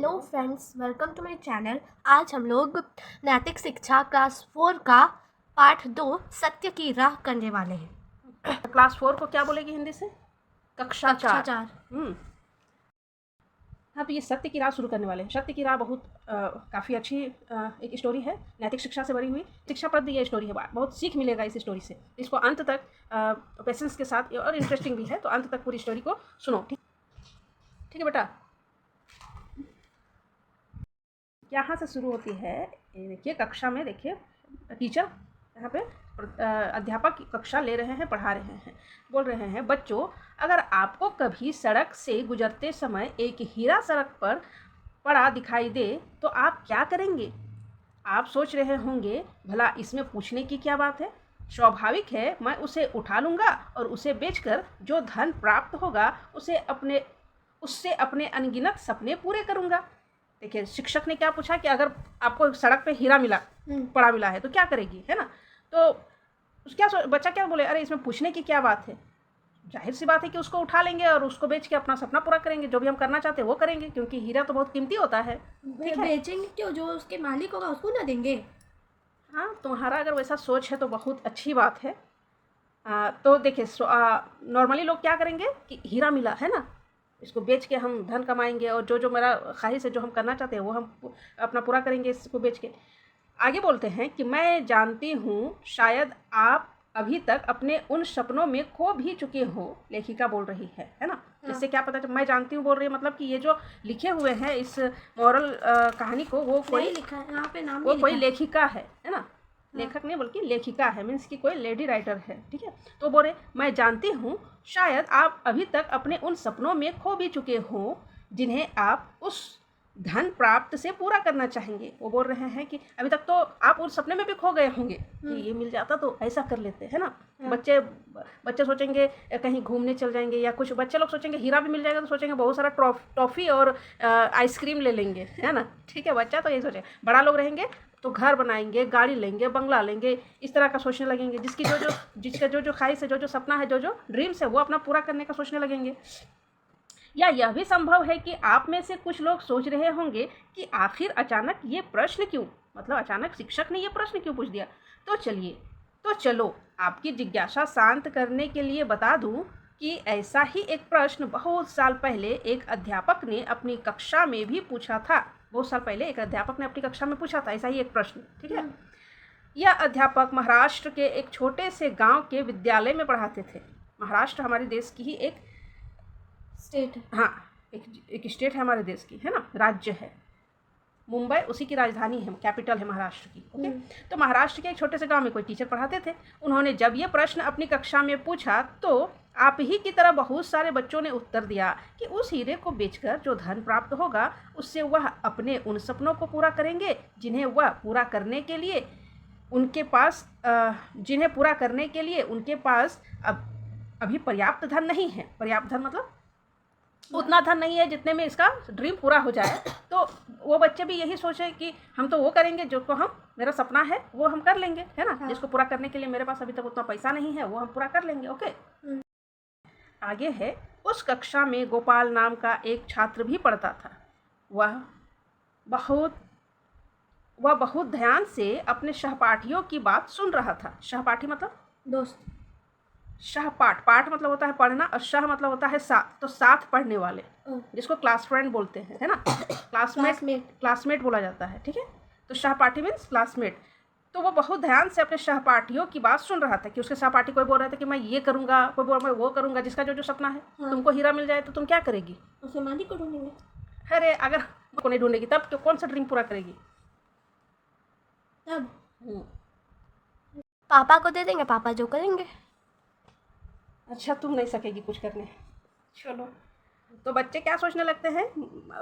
Hello friends, welcome to my channel. आज हम लोग नैतिक शिक्षा क्लास 4 का पाठ 2 सत्य की राह करने वाले हैं। क्लास 4 को क्या बोलेगी हिंदी से? कक्षा 4। 4। अब ये सत्य की राह शुरू करने वाले हैं। सत्य की राह बहुत काफ़ी अच्छी एक स्टोरी है, नैतिक शिक्षा से भरी हुई, शिक्षाप्रद ये स्टोरी है। बहुत सीख मिलेगा इस स्टोरी से। इसको अंत तक पेशेंस के साथ, और इंटरेस्टिंग भी है, तो अंत तक पूरी स्टोरी को सुनो। ठीक है बेटा। यहाँ से शुरू होती है। देखिए कक्षा में, देखिए टीचर यहाँ पे अध्यापक कक्षा ले रहे हैं, पढ़ा रहे हैं। बोल रहे हैं, बच्चों अगर आपको कभी सड़क से गुजरते समय एक हीरा सड़क पर पड़ा दिखाई दे तो आप क्या करेंगे? आप सोच रहे होंगे, भला इसमें पूछने की क्या बात है? स्वाभाविक है, मैं उसे उठा लूँगा और उसे बेचकर जो धन प्राप्त होगा उससे अपने अनगिनत सपने पूरे करूँगा। देखिए शिक्षक ने क्या पूछा कि अगर आपको सड़क पे हीरा मिला, पड़ा मिला है, तो क्या करेगी, है ना? तो बच्चा क्या बोले, अरे इसमें पूछने की क्या बात है? जाहिर सी बात है कि उसको उठा लेंगे और उसको बेच के अपना सपना पूरा करेंगे। जो भी हम करना चाहते हैं वो करेंगे, क्योंकि हीरा तो बहुत कीमती होता है। बेचेंगे क्यों? जो उसके मालिक होगा उसको ना देंगे। हाँ, तुम्हारा अगर वैसा सोच है तो बहुत अच्छी बात है। तो देखिए नॉर्मली लोग क्या करेंगे कि हीरा मिला है ना, इसको बेच के हम धन कमाएंगे, और जो मेरा ख्वाहिश है, जो हम करना चाहते हैं, वो हम अपना पूरा करेंगे इसको बेच के। आगे बोलते हैं कि मैं जानती हूँ शायद आप अभी तक अपने उन सपनों में खो भी चुके हो। लेखिका बोल रही है ना? इससे क्या पता, मैं जानती हूँ बोल रही है, मतलब कि ये जो लिखे हुए हैं इस मॉरल कहानी को, वो कोई लिखा है यहाँ पे, नाम वो नहीं कोई लिखा लेखिका है ना? लेखक नहीं बल्कि लेखिका है, मीन्स की कोई लेडी राइटर है। ठीक है, तो बोले मैं जानती हूँ शायद आप अभी तक अपने उन सपनों में खो भी चुके हो जिन्हें आप उस धन प्राप्त से पूरा करना चाहेंगे। वो बोल रहे हैं कि अभी तक तो आप उस सपने में भी खो गए होंगे कि ये मिल जाता तो ऐसा कर लेते, है ना? बच्चे सोचेंगे कहीं घूमने चल जाएंगे, या कुछ बच्चे लोग सोचेंगे हीरा भी मिल जाएगा तो सोचेंगे बहुत सारा टॉफ़ी और आइसक्रीम ले लेंगे, है ना? ठीक है, बच्चा तो यही सोचेगा। बड़ा लोग रहेंगे तो घर बनाएंगे, गाड़ी लेंगे, बंगला लेंगे, इस तरह का सोचने लगेंगे। जिसका जो ख्वाहिश है, जो सपना है, जो ड्रीम्स है, वो अपना पूरा करने का सोचने लगेंगे। या यह भी संभव है कि आप में से कुछ लोग सोच रहे होंगे कि आखिर अचानक ये प्रश्न क्यों, मतलब अचानक शिक्षक ने ये प्रश्न क्यों पूछ दिया। तो चलो आपकी जिज्ञासा शांत करने के लिए बता दूं कि ऐसा ही एक प्रश्न बहुत साल पहले एक अध्यापक ने अपनी कक्षा में भी पूछा था। बहुत साल पहले एक अध्यापक ने अपनी कक्षा में पूछा था ऐसा ही एक प्रश्न। ठीक है, यह अध्यापक महाराष्ट्र के एक छोटे से गांव के विद्यालय में पढ़ाते थे। महाराष्ट्र हमारे देश की ही एक स्टेट, हाँ, एक स्टेट है हमारे देश की, है ना? राज्य है। मुंबई उसी की राजधानी है, कैपिटल है महाराष्ट्र की। ओके, तो महाराष्ट्र के एक छोटे से गांव में कोई टीचर पढ़ाते थे। उन्होंने जब ये प्रश्न अपनी कक्षा में पूछा तो आप ही की तरह बहुत सारे बच्चों ने उत्तर दिया कि उस हीरे को बेचकर जो धन प्राप्त होगा उससे वह अपने उन सपनों को पूरा करेंगे जिन्हें पूरा करने के लिए उनके पास अभी पर्याप्त धन नहीं है। पर्याप्त धन मतलब उतना धन नहीं है जितने में इसका ड्रीम पूरा हो जाए। तो वो बच्चे भी यही सोचे कि हम तो वो करेंगे जो को मेरा सपना है वो हम कर लेंगे, है ना? जिसको पूरा करने के लिए मेरे पास अभी तक उतना पैसा नहीं है, वो हम पूरा कर लेंगे। ओके, आगे है, उस कक्षा में गोपाल नाम का एक छात्र भी पढ़ता था। वह बहुत ध्यान से अपने सहपाठियों की बात सुन रहा था। सहपाठी मतलब दोस्त। पाठ मतलब होता है पढ़ना, और सह मतलब होता है साथ, तो साथ पढ़ने वाले, जिसको क्लास फ्रेंड बोलते हैं, है ना? क्लासमेट बोला जाता है। ठीक है, तो सहपाठी मीन्स क्लासमेट। तो वो बहुत ध्यान से अपने सहपाठियों की बात सुन रहा था कि उसके सहपाठी कोई बोल रहा था कि मैं ये करूँगा, कोई बोल मैं वो करूँगा। जिसका जो सपना है, तुमको हीरा मिल जाए तो तुम क्या करेगी? उसे मालिक को ढूंढेंगे। अरे अगर को नहीं ढूंढेगी तब तो कौन सा ड्रीम पूरा करेगी? तब पापा को दे देंगे, पापा जो करेंगे। अच्छा, तुम नहीं सकेगी कुछ करने। चलो, तो बच्चे क्या सोचने लगते हैं,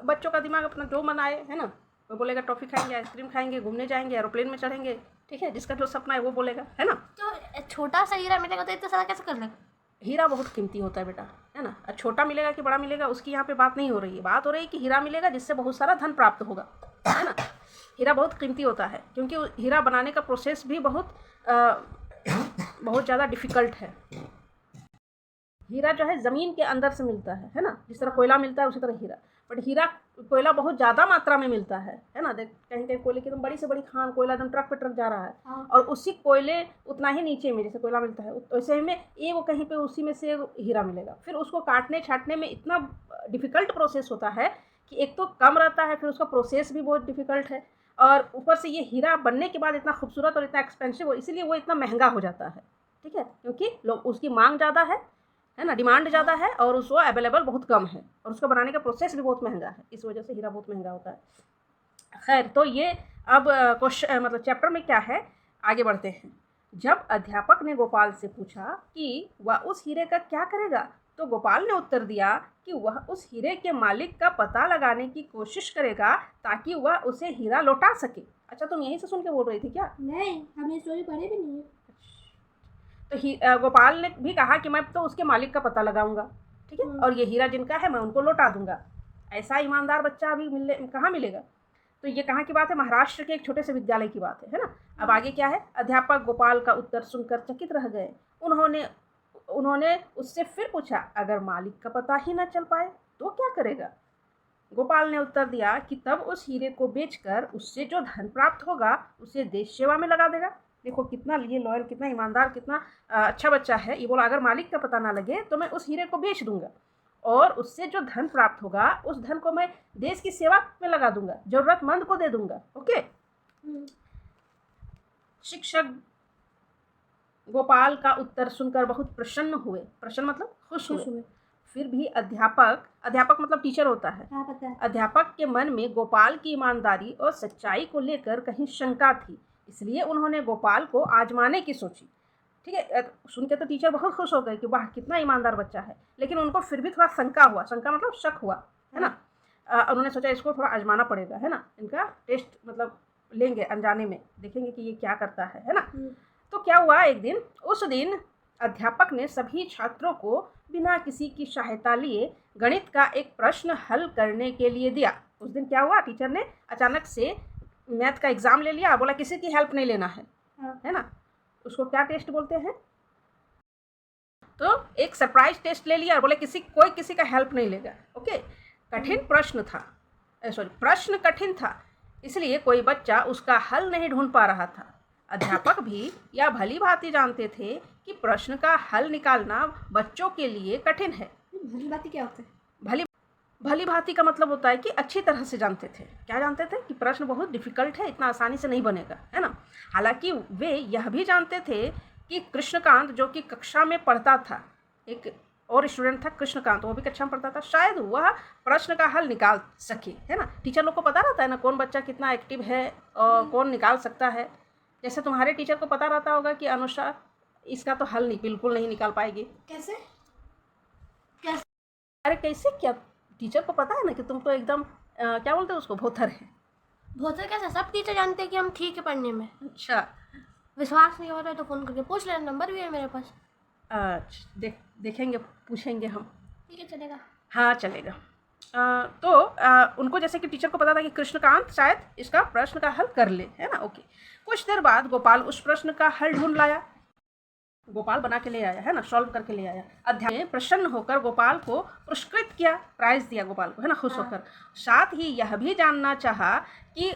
बच्चों का दिमाग अपना जो मन आए, है ना? वो बोलेगा टॉफ़ी खाएंगे, आइसक्रीम खाएंगे, घूमने जाएंगे, एरोप्लेन में चढ़ेंगे। ठीक है, जिसका जो सपना है वो बोलेगा, है ना? तो छोटा सा हीरा मिलेगा तो इतना सारा कैसे कर लेगा? हीरा बहुत कीमती होता है बेटा, है ना? और छोटा मिलेगा कि बड़ा मिलेगा उसकी यहाँ पे बात नहीं हो रही है। बात हो रही है कि हीरा मिलेगा जिससे बहुत सारा धन प्राप्त होगा, है ना? हीरा बहुत कीमती होता है क्योंकि हीरा बनाने का प्रोसेस भी बहुत ज़्यादा डिफ़िकल्ट है। हीरा जो है ज़मीन के अंदर से मिलता है ना? जिस तरह कोयला मिलता है उसी तरह हीरा। बट हीरा कोयला बहुत ज़्यादा मात्रा में मिलता है ना। देख कहीं कहीं कोयले की एकदम बड़ी से बड़ी खान, कोयला एकदम ट्रक पे ट्रक जा रहा है। हाँ। और उसी कोयले उतना ही नीचे में जैसे कोयला मिलता है वैसे में ये वो कहीं पे उसी में से हीरा मिलेगा। फिर उसको काटने छाटने में इतना डिफ़िकल्ट प्रोसेस होता है कि एक तो कम रहता है, फिर उसका प्रोसेस भी बहुत डिफ़िकल्ट है, और ऊपर से ये हीरा बनने के बाद इतना खूबसूरत और इतना एक्सपेंसिव हो, इसीलिए वो इतना महंगा हो जाता है। ठीक है, क्योंकि लोग उसकी मांग ज़्यादा है ना, डिमांड ज़्यादा है, और उसको अवेलेबल बहुत कम है, और उसको बनाने का प्रोसेस भी बहुत महंगा है, इस वजह से हीरा बहुत महंगा होता है। खैर, तो ये अब क्वेश्चन मतलब चैप्टर में क्या है, आगे बढ़ते हैं। जब अध्यापक ने गोपाल से पूछा कि वह उस हीरे का क्या करेगा, तो गोपाल ने उत्तर दिया कि वह उस हीरे के मालिक का पता लगाने की कोशिश करेगा ताकि वह उसे हीरा लौटा सके। अच्छा, तुम यहीं से सुन के बोल रही थी क्या? नहीं, हमने स्टोरी पढ़ी भी नहीं है। तो गोपाल ने भी कहा कि मैं तो उसके मालिक का पता लगाऊंगा, ठीक है, और ये हीरा जिनका है मैं उनको लौटा दूंगा। ऐसा ईमानदार बच्चा अभी कहाँ मिलेगा? तो ये कहाँ की बात है? महाराष्ट्र के एक छोटे से विद्यालय की बात है ना। अब आगे क्या है? अध्यापक गोपाल का उत्तर सुनकर चकित रह गए। उन्होंने उससे फिर पूछा, अगर मालिक का पता ही न चल पाए तो क्या करेगा? गोपाल ने उत्तर दिया कि तब उस हीरे को बेचकर उससे जो धन प्राप्त होगा उसे देश सेवा में लगा देगा। देखो कितना ये लॉयल, कितना ईमानदार, कितना अच्छा बच्चा है। ये बोला अगर मालिक का पता ना लगे तो मैं उस हीरे को बेच दूंगा, और उससे जो धन प्राप्त होगा उस धन को मैं देश की सेवा में लगा दूंगा, जरूरतमंद को दे दूंगा। ओके। शिक्षक गोपाल का उत्तर सुनकर बहुत प्रसन्न हुए। प्रसन्न मतलब खुश हुए। फिर भी अध्यापक मतलब टीचर होता है। हाँ, पता है। अध्यापक के मन में गोपाल की ईमानदारी और सच्चाई को लेकर कहीं शंका थी, इसलिए उन्होंने गोपाल को आजमाने की सोची। ठीक है, सुन के तो टीचर बहुत खुश हो गए कि वाह कितना ईमानदार बच्चा है, लेकिन उनको फिर भी थोड़ा शंका हुआ। शंका मतलब शक हुआ, है ना। उन्होंने सोचा इसको थोड़ा आजमाना पड़ेगा, है ना, इनका टेस्ट मतलब लेंगे, अनजाने में देखेंगे कि ये क्या करता है ना। तो क्या हुआ, एक दिन उस दिन अध्यापक ने सभी छात्रों को बिना किसी की सहायता लिए गणित का एक प्रश्न हल करने के लिए दिया। उस दिन क्या हुआ, टीचर ने अचानक से मैथ का एग्ज़ाम ले लिया, बोला किसी की हेल्प नहीं लेना है ना। उसको क्या टेस्ट बोलते हैं? तो एक सरप्राइज टेस्ट ले लिया और बोले कोई किसी का हेल्प नहीं लेगा। ओके। कठिन प्रश्न था, प्रश्न कठिन था, इसलिए कोई बच्चा उसका हल नहीं ढूंढ पा रहा था। अध्यापक भी यह भली भांति जानते थे कि प्रश्न का हल निकालना बच्चों के लिए कठिन है। भली भांति क्या होता है? भली भांति का मतलब होता है कि अच्छी तरह से जानते थे। क्या जानते थे? कि प्रश्न बहुत डिफिकल्ट है, इतना आसानी से नहीं बनेगा, है ना। हालांकि वे यह भी जानते थे कि कृष्णकांत जो कि कक्षा में पढ़ता था, एक और स्टूडेंट था कृष्णकांत, वो भी कक्षा में पढ़ता था, शायद वह प्रश्न का हल निकाल सके, है ना। टीचर लोग को पता रहता है ना कौन बच्चा कितना एक्टिव है और कौन निकाल सकता है। जैसे तुम्हारे टीचर को पता रहता होगा कि अनुषा इसका तो हल बिल्कुल नहीं निकाल पाएगी। कैसे? अरे कैसे क्या, टीचर को पता है ना कि तुम तो एकदम क्या बोलते हैं उसको, भोथर है। भोथर कैसे? सब टीचर जानते हैं कि हम ठीक है पढ़ने में। अच्छा, विश्वास नहीं हो रहा है तो फ़ोन करके पूछ लेना, नंबर भी है मेरे पास। अच्छा, देखेंगे, पूछेंगे हम। ठीक है, चलेगा। हाँ चलेगा। उनको जैसे कि टीचर को पता था कि कृष्णकांत शायद इसका प्रश्न का हल कर ले, है ना। ओके। कुछ देर बाद गोपाल उस प्रश्न का हल ढूंढ लाया, गोपाल बना के ले आया, है ना, सॉल्व करके ले आया। अध्यापक ने प्रसन्न होकर गोपाल को पुरस्कृत किया, प्राइज दिया गोपाल को, है ना, खुश होकर। साथ ही यह भी जानना चाहा कि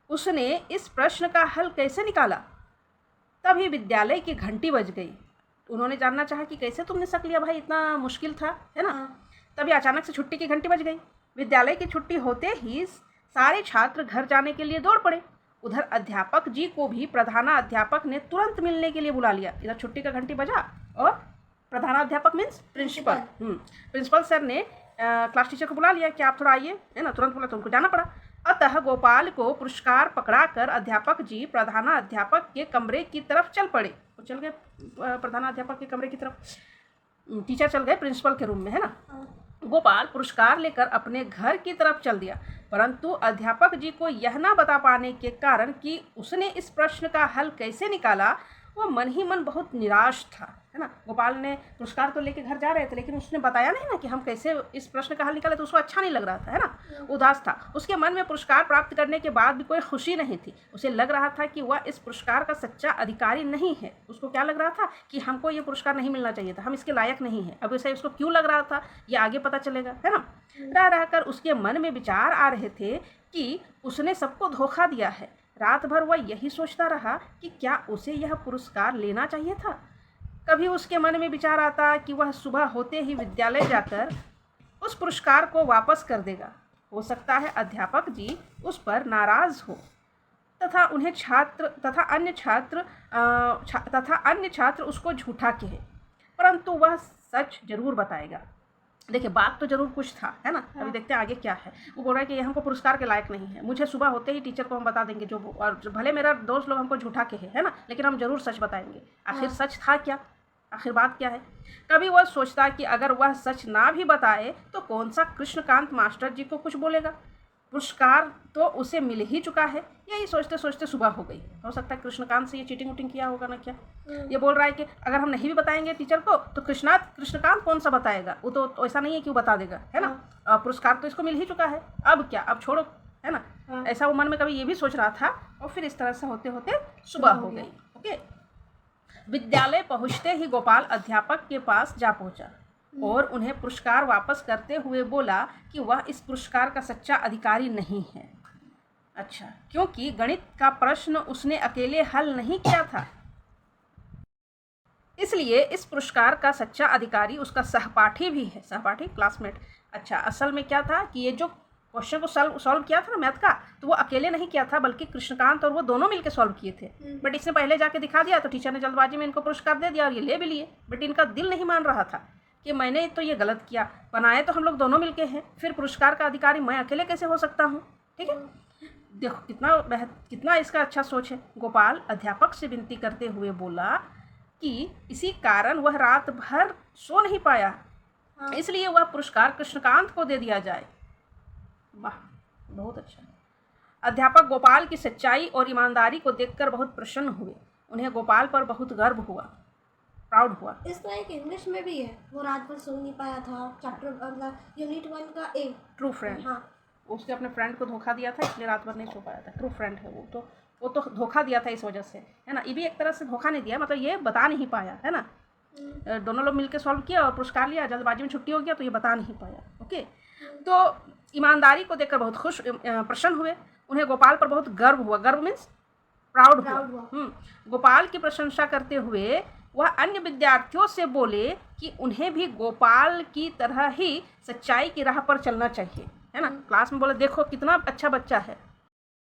उसने इस प्रश्न का हल कैसे निकाला। तभी विद्यालय की घंटी बज गई। उन्होंने जानना चाहा कि कैसे तुमने शक लिया भाई, इतना मुश्किल था, है ना। तभी अचानक से छुट्टी की घंटी बज गई। विद्यालय की छुट्टी होते ही सारे छात्र घर जाने के लिए दौड़ पड़े। उधर अध्यापक जी को भी प्रधानाध्यापक ने तुरंत मिलने के लिए बुला लिया। इधर छुट्टी का घंटी बजा और प्रधानाध्यापक मीन्स प्रिंसिपल सर ने क्लास टीचर को बुला लिया कि आप थोड़ा आइए, है ना। तुरंत बोला तो उनको जाना पड़ा। अतः गोपाल को पुरस्कार पकड़ाकर अध्यापक जी प्रधानाध्यापक के कमरे की तरफ चल पड़े। वो चल गए प्रधानाध्यापक के कमरे की तरफ, टीचर चल गए प्रिंसिपल के रूम में, है ना। गोपाल पुरस्कार लेकर अपने घर की तरफ चल दिया, परंतु अध्यापक जी को यह ना बता पाने के कारण कि उसने इस प्रश्न का हल कैसे निकाला, वह मन ही मन बहुत निराश था, है ना। गोपाल ने पुरस्कार तो लेके घर जा रहे थे, लेकिन उसने बताया नहीं ना कि हम कैसे इस प्रश्न का हल निकाले, तो उसको अच्छा नहीं लग रहा था, है ना, उदास था। उसके मन में पुरस्कार प्राप्त करने के बाद भी कोई खुशी नहीं थी। उसे लग रहा था कि वह इस पुरस्कार का सच्चा अधिकारी नहीं है। उसको क्या लग रहा था कि हमको ये पुरस्कार नहीं मिलना चाहिए था, हम इसके लायक नहीं हैं। अब इसे उसको क्यों लग रहा था ये आगे पता चलेगा, है ना। रह रहकर उसके मन में विचार आ रहे थे कि उसने सबको धोखा दिया है। रात भर वह यही सोचता रहा कि क्या उसे यह पुरस्कार लेना चाहिए था। कभी उसके मन में विचार आता कि वह सुबह होते ही विद्यालय जाकर उस पुरस्कार को वापस कर देगा। हो सकता है अध्यापक जी उस पर नाराज हो तथा अन्य छात्र उसको झूठा कहे, परंतु वह सच जरूर बताएगा। देखिए, बात तो जरूर कुछ था, है ना। अभी देखते हैं आगे क्या है। वो बोल रहा है कि ये हमको पुरस्कार के लायक नहीं है, मुझे सुबह होते ही टीचर को हम बता देंगे और भले मेरा दोस्त लोग हमको झूठा कहे, है ना, लेकिन हम जरूर सच बताएंगे। आखिर सच था क्या, आखिर बात क्या है। कभी वह सोचता कि अगर वह सच ना भी बताए तो कौन सा कृष्णकांत मास्टर जी को कुछ बोलेगा, पुरस्कार तो उसे मिल ही चुका है। यही सोचते सोचते सुबह हो गई। हो सकता है कृष्णकांत से ये चीटिंग उटिंग किया होगा ना क्या। ये बोल रहा है कि अगर हम नहीं भी बताएंगे टीचर को तो कृष्णकांत कौन सा बताएगा, वो तो ऐसा नहीं है कि वो बता देगा, है ना। पुरस्कार तो इसको मिल ही चुका है, अब क्या, अब छोड़ो, है ना। ऐसा वो मन में कभी ये भी सोच रहा था। और फिर इस तरह से होते होते सुबह हो गई। ओके। विद्यालय पहुंचते ही गोपाल अध्यापक के पास जा पहुंचा और उन्हें पुरस्कार वापस करते हुए बोला कि वह इस पुरस्कार का सच्चा अधिकारी नहीं है। अच्छा, क्योंकि गणित का प्रश्न उसने अकेले हल नहीं किया था, इसलिए इस पुरस्कार का सच्चा अधिकारी उसका सहपाठी भी है, सहपाठी, क्लासमेट। अच्छा, असल में क्या था कि ये जो क्वेश्चन को सॉल्व किया था ना मैथ का, तो वो अकेले नहीं किया था, बल्कि कृष्णकांत और वो दोनों मिलकर सॉल्व किए थे। बट इसने पहले जाके दिखा दिया तो टीचर ने जल्दबाजी में इनको पुरस्कार दे दिया और ये ले भी लिए। बट इनका दिल नहीं मान रहा था कि मैंने तो ये गलत किया, बनाए तो हम लोग दोनों मिलके हैं, फिर पुरस्कार का अधिकारी मैं अकेले कैसे हो सकता हूँ। ठीक है, देखो कितना इसका अच्छा सोच है। गोपाल अध्यापक से विनती करते हुए बोला कि इसी कारण वह रात भर सो नहीं पाया, इसलिए वह पुरस्कार कृष्णकांत को दे दिया जाए। वाह, बहुत अच्छा। अध्यापक गोपाल की सच्चाई और ईमानदारी को देखकर बहुत प्रसन्न हुए। उन्हें गोपाल पर बहुत गर्व हुआ, प्राउड हुआ। इस तरह एक इंग्लिश में भी है, वो रात भर सो नहीं पाया था, चैप्टर मतलब यूनिट 1 का ए, ट्रू फ्रेंड। हाँ, उसने अपने फ्रेंड को धोखा दिया था, इसलिए रात भर नहीं सो पाया था। ट्रू फ्रेंड है वो तो धोखा दिया था इस वजह से, है ना। ये भी एक तरह से धोखा नहीं दिया, मतलब ये बता नहीं पाया, है ना। दोनों लोग मिलकर सॉल्व किया और पुरस्कार लिया, जल्दबाजी में छुट्टी हो गया तो ये बता नहीं पाया। ओके, तो ईमानदारी को देखकर बहुत प्रसन्न हुए। उन्हें गोपाल पर बहुत गर्व हुआ, गर्व मीन्स प्राउड हुआ। गोपाल की प्रशंसा करते हुए वह अन्य विद्यार्थियों से बोले कि उन्हें भी गोपाल की तरह ही सच्चाई की राह पर चलना चाहिए, है ना। क्लास में बोले देखो कितना अच्छा बच्चा है,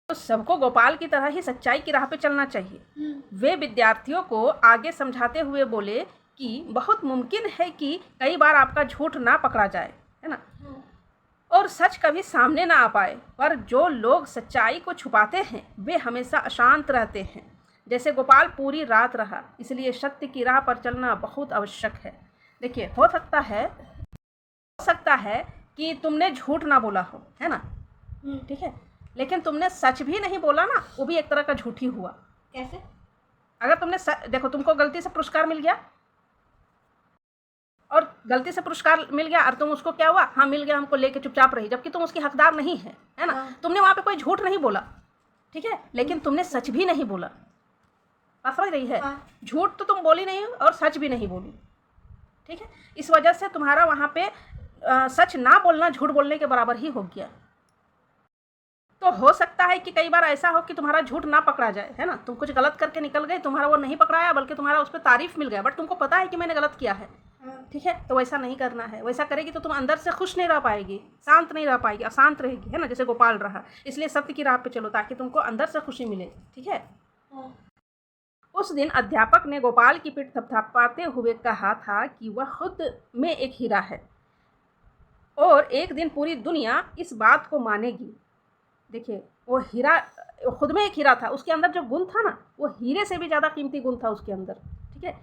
तो सबको गोपाल की तरह ही सच्चाई की राह पे चलना चाहिए। वे विद्यार्थियों को आगे समझाते हुए बोले कि बहुत मुमकिन है कि कई बार आपका झूठ ना पकड़ा जाए, है ना, और सच कभी सामने ना आ पाए, पर जो लोग सच्चाई को छुपाते हैं वे हमेशा अशांत रहते हैं, जैसे गोपाल पूरी रात रहा। इसलिए सत्य की राह पर चलना बहुत आवश्यक है। देखिए, हो सकता है कि तुमने झूठ ना बोला हो, है ना, ठीक है, लेकिन तुमने सच भी नहीं बोला ना, वो भी एक तरह का झूठ ही हुआ। कैसे? अगर तुमने देखो, तुमको गलती से पुरस्कार मिल गया और गलती से पुरस्कार मिल गया और तुम उसको क्या हुआ, हाँ मिल गया हमको, लेके चुपचाप रही, जबकि तुम उसकी हकदार नहीं है, है ना। तुमने वहाँ पे कोई झूठ नहीं बोला, ठीक है, लेकिन तुमने सच भी नहीं बोला। बात समझ रही है। झूठ तो तुम बोली नहीं और सच भी नहीं बोली, ठीक है। इस वजह से तुम्हारा वहाँ पे सच ना बोलना झूठ बोलने के बराबर ही हो गया। तो हो सकता है कि कई बार ऐसा हो कि तुम्हारा झूठ ना पकड़ा जाए, है ना। तुम कुछ गलत करके निकल गए, तुम्हारा वो नहीं पकड़ाया, बल्कि तुम्हारा उस पर तारीफ मिल गया, बट तुमको पता है कि मैंने गलत किया है, ठीक है। तो वैसा नहीं करना है। वैसा करेगी तो तुम अंदर से खुश नहीं रह पाएगी, शांत नहीं रह पाएगी, अशांत रहेगी, है ना, जैसे गोपाल रहा। इसलिए सत्य की राह पे चलो ताकि तुमको अंदर से खुशी मिले, ठीक है। उस दिन अध्यापक ने गोपाल की पीठ थपथपाते हुए कहा था कि वह खुद में एक हीरा है और एक दिन पूरी दुनिया इस बात को मानेगी। देखिए, वो हीरा खुद में एक हीरा था, उसके अंदर जो गुण था ना, वो हीरे से भी ज़्यादा कीमती गुण था उसके अंदर, ठीक है।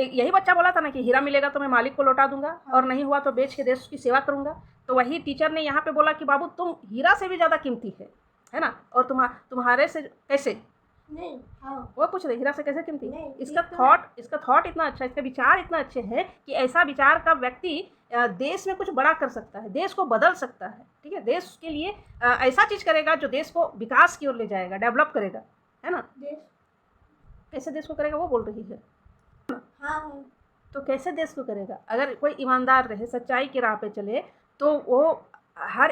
यही बच्चा बोला था ना कि हीरा मिलेगा तो मैं मालिक को लौटा दूंगा और नहीं हुआ तो बेच के देश की सेवा करूंगा। तो वही टीचर ने यहाँ पे बोला कि बाबू तुम हीरा से भी ज़्यादा कीमती है ना, और तुम्हारे से कैसे, नहीं, हाँ, वो पूछ रहे हीरा से कैसे कीमती। नहीं, इसका ठीक तो है। थॉट इतना अच्छा, इसका विचार इतना अच्छे है कि ऐसा विचार का व्यक्ति देश में कुछ बड़ा कर सकता है, देश को बदल सकता है। ठीक है, देश के लिए ऐसा चीज करेगा जो देश को विकास की ओर ले जाएगा, डेवलप करेगा, है ना। देश, कैसे देश को करेगा वो बोल रही है। हाँ, तो कैसे देश को करेगा? अगर कोई ईमानदार रहे, सच्चाई की राह पे चले, तो वो हर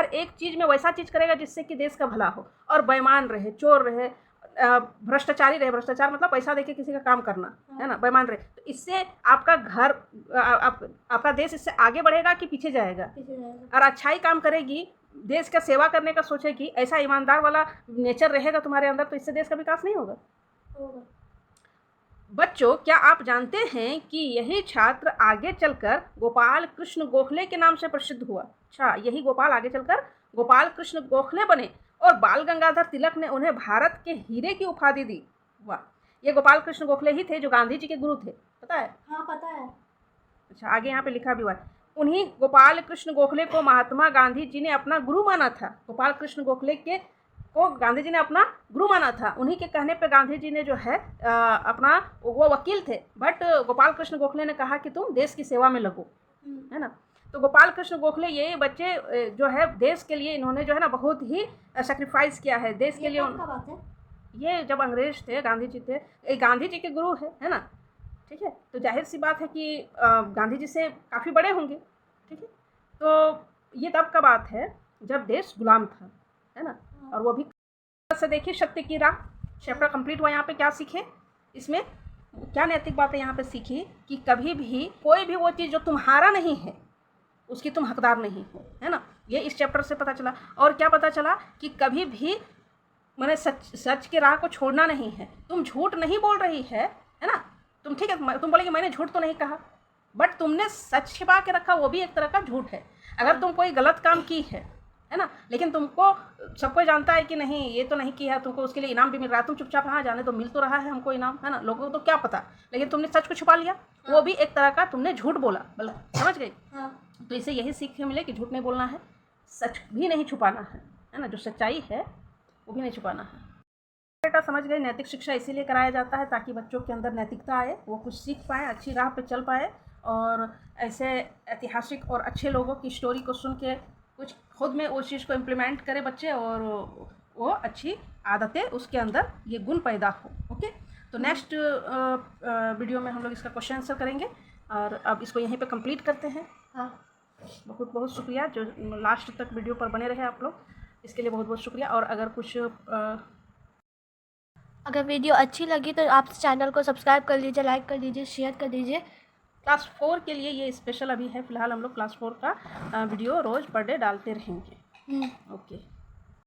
एक चीज में वैसा चीज करेगा जिससे कि देश का भला हो। और बेईमान रहे, चोर रहे, भ्रष्टाचारी रहे, भ्रष्टाचार मतलब पैसा देके किसी का काम करना, है ना, बेईमान रहे, तो इससे आपका घर आपका देश इससे आगे बढ़ेगा कि पीछे जाएगा? पीछे जाएगा। और अच्छाई काम करेगी, देश का सेवा करने का सोचेगी, ऐसा ईमानदार वाला नेचर रहेगा तुम्हारे अंदर, तो इससे देश का विकास नहीं होगा। होगा। बच्चों, क्या आप जानते हैं कि यही छात्र आगे चलकर गोपाल कृष्ण गोखले के नाम से प्रसिद्ध हुआ? अच्छा, यही गोपाल आगे चलकर गोपाल कृष्ण गोखले बने और बाल गंगाधर तिलक ने उन्हें भारत के हीरे की उपाधि दी। वाह, ये गोपाल कृष्ण गोखले ही थे जो गांधी जी के गुरु थे, पता है? हाँ, पता है। अच्छा, आगे यहाँ पे लिखा भी हुआ है, उन्हीं गोपाल कृष्ण गोखले को महात्मा गांधी जी ने अपना गुरु माना था। गोपाल कृष्ण गोखले को गांधी जी ने अपना गुरु माना था। उन्हीं के कहने पे गांधी जी ने जो है अपना, वो वकील थे, बट गोपाल कृष्ण गोखले ने कहा कि तुम देश की सेवा में लगो, है ना। तो गोपाल कृष्ण गोखले ये बच्चे जो है देश के लिए इन्होंने जो है ना बहुत ही सेक्रीफाइस किया है देश के लिए। कब का बात है? ये जब अंग्रेज थे, गांधी जी थे, ये गांधी जी के गुरु है ना। ठीक है, तो जाहिर सी बात है कि गांधी जी से काफ़ी बड़े होंगे। ठीक है, तो ये तब का बात है जब देश गुलाम था, है ना। और वो भी से देखिए, सत्य की राह चैप्टर कंप्लीट हुआ। यहाँ पे क्या सीखे, इसमें क्या नैतिक बातें यहाँ पे सीखी कि कभी भी कोई भी वो चीज़ जो तुम्हारा नहीं है उसकी तुम हकदार नहीं हो, है ना। ये इस चैप्टर से पता चला। और क्या पता चला कि कभी भी मैंने सच की राह को छोड़ना नहीं है। तुम झूठ नहीं बोल रही है ना। तुम ठीक है, तुम बोलेगी मैंने झूठ तो नहीं कहा, बट तुमने सच छिपा के रखा, वो भी एक तरह का झूठ है। अगर तुम कोई गलत काम की है ना, लेकिन तुमको सबको जानता है कि नहीं ये तो नहीं किया है, तुमको उसके लिए इनाम भी मिल रहा है, तुम चुपचाप हाँ जाने तो मिल तो रहा है हमको इनाम, है ना, लोगों को तो क्या पता, लेकिन तुमने सच को छुपा लिया, वो भी एक तरह का तुमने झूठ बोला, समझ गई। तो इसे यही सीख मिले कि झूठ नहीं बोलना है, सच भी नहीं छुपाना है ना, जो सच्चाई है वो भी नहीं छुपाना है। बेटा समझ गए, नैतिक शिक्षा इसीलिए कराया जाता है ताकि बच्चों के अंदर नैतिकता आए, वो कुछ सीख पाए, अच्छी राह पे चल पाए, और ऐसे ऐतिहासिक और अच्छे लोगों की स्टोरी को सुन के कुछ खुद में उस चीज़ को इम्प्लीमेंट करे बच्चे, और वो अच्छी आदतें उसके अंदर ये गुण पैदा हो। ओके, तो नेक्स्ट वीडियो में हम लोग इसका क्वेश्चन आंसर करेंगे, और अब इसको यहीं पे कंप्लीट करते हैं। हाँ, बहुत बहुत शुक्रिया जो लास्ट तक वीडियो पर बने रहे आप लोग, इसके लिए बहुत बहुत शुक्रिया। और अगर कुछ अगर वीडियो अच्छी लगी तो आप चैनल को सब्सक्राइब कर लीजिए, लाइक कर दीजिए, शेयर कर दीजिए। क्लास 4 के लिए ये स्पेशल अभी है, फिलहाल हम लोग क्लास 4 का वीडियो रोज़ पर डे डालते रहेंगे। ओके।